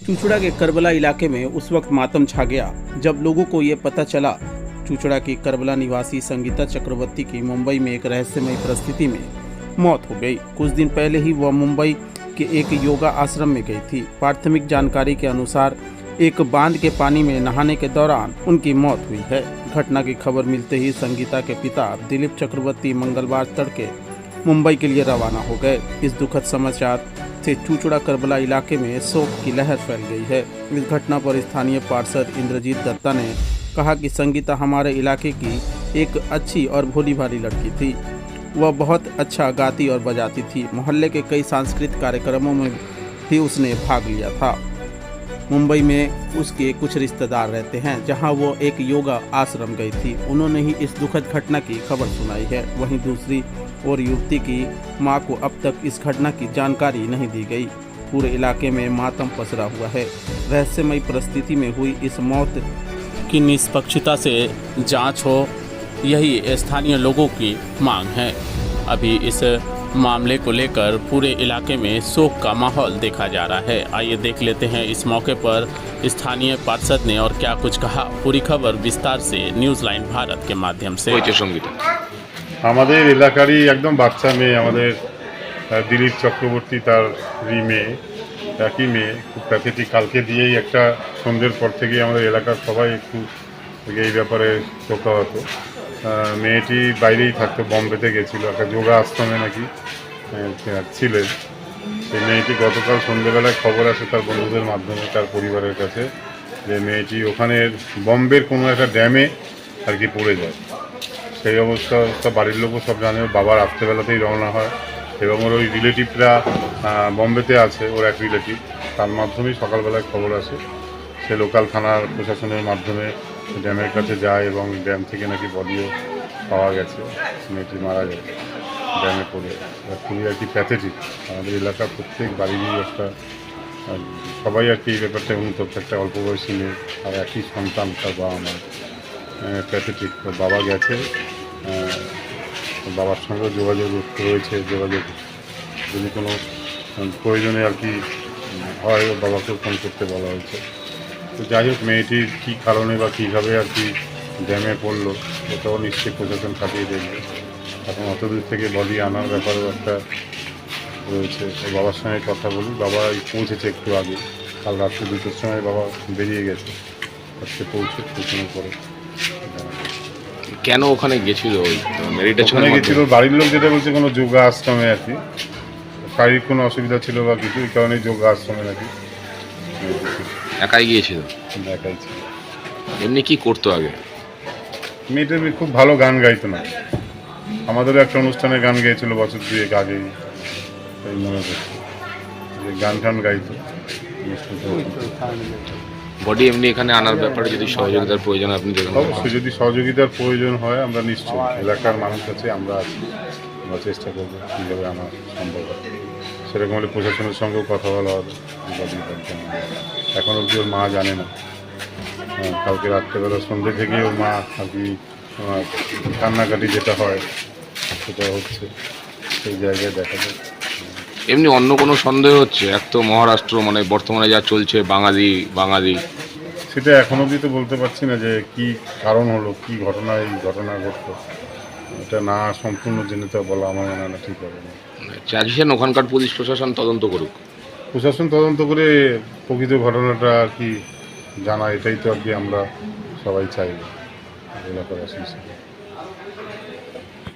चूचुड़ा के करबला इलाके में उस वक्त मातम छा गया जब लोगों को ये पता चला चूचुड़ा की करबला निवासी संगीता चक्रवर्ती की मुंबई में एक रहस्यमयी परिस्थिति में मौत हो गई। कुछ दिन पहले ही वह मुंबई के एक योगा आश्रम में गई थी। प्राथमिक जानकारी के अनुसार एक बांध के पानी में नहाने के दौरान उनकी मौत हुई है। घटना की खबर मिलते ही संगीता के पिता दिलीप चक्रवर्ती मंगलवार तड़के मुंबई के लिए रवाना हो गए। इस दुखद समाचार से चूचुड़ा करबला इलाके में शोक की लहर फैल गई है। इस घटना पर स्थानीय पार्षद इंद्रजीत दत्ता ने कहा कि संगीता हमारे इलाके की एक अच्छी और भोली भाली लड़की थी। वह बहुत अच्छा गाती और बजाती थी। मोहल्ले के कई सांस्कृतिक कार्यक्रमों में भी उसने भाग लिया था। मुंबई में उसके कुछ रिश्तेदार रहते हैं जहां वो एक योगा आश्रम गई थी। उन्होंने ही इस दुखद घटना की खबर सुनाई है। वहीं दूसरी ओर युवती की मां को अब तक इस घटना की जानकारी नहीं दी गई। पूरे इलाके में मातम पसरा हुआ है। रहस्यमयी परिस्थिति में हुई इस मौत की निष्पक्षता से जांच हो, यही स्थानीय लोगों की मांग है। अभी इस मामले को लेकर पूरे इलाके में शोक का माहौल देखा जा रहा है। आइए देख लेते हैं इस मौके पर स्थानीय पार्षद ने और क्या कुछ कहा। पूरी खबर विस्तार से न्यूज़ लाइन भारत के माध्यम से। আমাদের এলাকারই একদম বাচ্চা মেয়ে, আমাদের দিলীপ চক্রবর্তী তার মেয়ে, একই মেয়ে, খুব প্যাথেটিক। কালকে দিয়েই একটা সন্ধ্যের পর থেকেই আমাদের এলাকার সবাই একটু এই ব্যাপারে শোকাহত। মেয়েটি বাইরেই থাকতো, বম্বেতে গেছিলো একটা যোগা আশ্রমে নাকি ছিলেন। সেই মেয়েটি গতকাল সন্ধ্যেবেলায় খবর আসে তার বন্ধুদের মাধ্যমে, তার পরিবারের কাছে, যে মেয়েটি ওখানের বম্বের কোনো একটা ড্যামে আর কি পড়ে যায়। সেই অবস্থা বাড়ির লোকও সব জানে। বাবা রাত্রেবেলাতেই রওনা হয় এবং ওর ওই রিলেটিভরা বম্বেতে আছে, ওর এক রিলেটিভ, তার মাধ্যমেই সকালবেলায় খবর আসে। সে লোকাল থানার প্রশাসনের মাধ্যমে ড্যামের কাছে যায় এবং ড্যাম থেকে নাকি বডিও পাওয়া গেছে। মেয়েটি মারা গেছে ড্যামে পড়ে। খুবই আর কি প্যাথেটিক। আমাদের এলাকার প্রত্যেক বাড়িরই একটা সবাই আর কি এই ব্যাপারটা অনুতপ্ত। একটা অল্প বয়সী মেয়ে আর একই সন্তান, তার বাবা মা প্যাথেটিক। বাবা গেছে, বাবার সঙ্গে যোগাযোগ রয়েছে। যোগাযোগ যদি কোনো প্রয়োজনে আর কি হয়, ওর বাবাকেও ফোন করতে বলা হয়েছে। তো যাই হোক, মেয়েটির কী কারণে বা কীভাবে আর কি ড্যামে পড়লো ওটাও নিশ্চয়ই প্রশাসন কাটিয়ে দেখবে। এখন অত দূর থেকে বডি আনার ব্যাপারেও একটা রয়েছে। ওর বাবার সঙ্গে কথা বলি। বাবা পৌঁছেছে একটু আগে, কাল রাত্রে 2টোর সময় বাবা বেরিয়ে গেছে। আজকে পৌঁছানোর পরে কেন ওখানে গেছিল? ওখানে গেছিল বাড়ির লোক যেটা বলছে কোনো যোগা আশ্রমে আর কি, শারীরিক কোনো অসুবিধা ছিল বা কিছু, এই কারণে যোগা আশ্রমে নাকি একাই গিয়েছিল। একাই ছিল। এমনি কি করতো আগে? মেয়েটা খুব ভালো গান গাইতো না। আমাদেরও একটা অনুষ্ঠানে গান গেয়েছিল বছর 2 আগেই, তাই মনে করছে যে গান টান গাইতো। বডি এমনি এখানে আনার ব্যাপারে যদি সহযোগিতার প্রয়োজন আপনি দেখেন? অবশ্যই, যদি সহযোগিতার প্রয়োজন হয় আমরা নিশ্চয়ই, এলাকার মানুষ আছে, আমরা আছি, আমরা চেষ্টা করবো কীভাবে আনা সম্ভব হয়। সেরকম হলে প্রশাসনের সঙ্গেও কথা বলা হবে। এখন অবধি ওর মা জানে না। কালকে রাত্রেবেলা সন্ধ্যে থেকেই ওর মা আর কি কান্নাকাটি যেটা হয় সেটা হচ্ছে, সেই জায়গায় দেখা যায়। এমনি অন্য কোনো সন্দেহ হচ্ছে? এক তো মহারাষ্ট্র, মানে বর্তমানে যা চলছে বাঙালি, সেটা এখন অবধি তো বলতে পারছি না যে কি কারণ হলো, কি ঘটনা এই ঘটনা ঘটলো। এটা না সম্পূর্ণ জেনে তো বলা আমার মনে হয় না ঠিক হবে না। চাইছেন ওখানকার পুলিশ প্রশাসন তদন্ত করুক? প্রশাসন তদন্ত করে প্রকৃত ঘটনাটা আর কি জানা, এটাই তো আর কি আমরা সবাই চাইব এলাকাবাসী হিসেবে।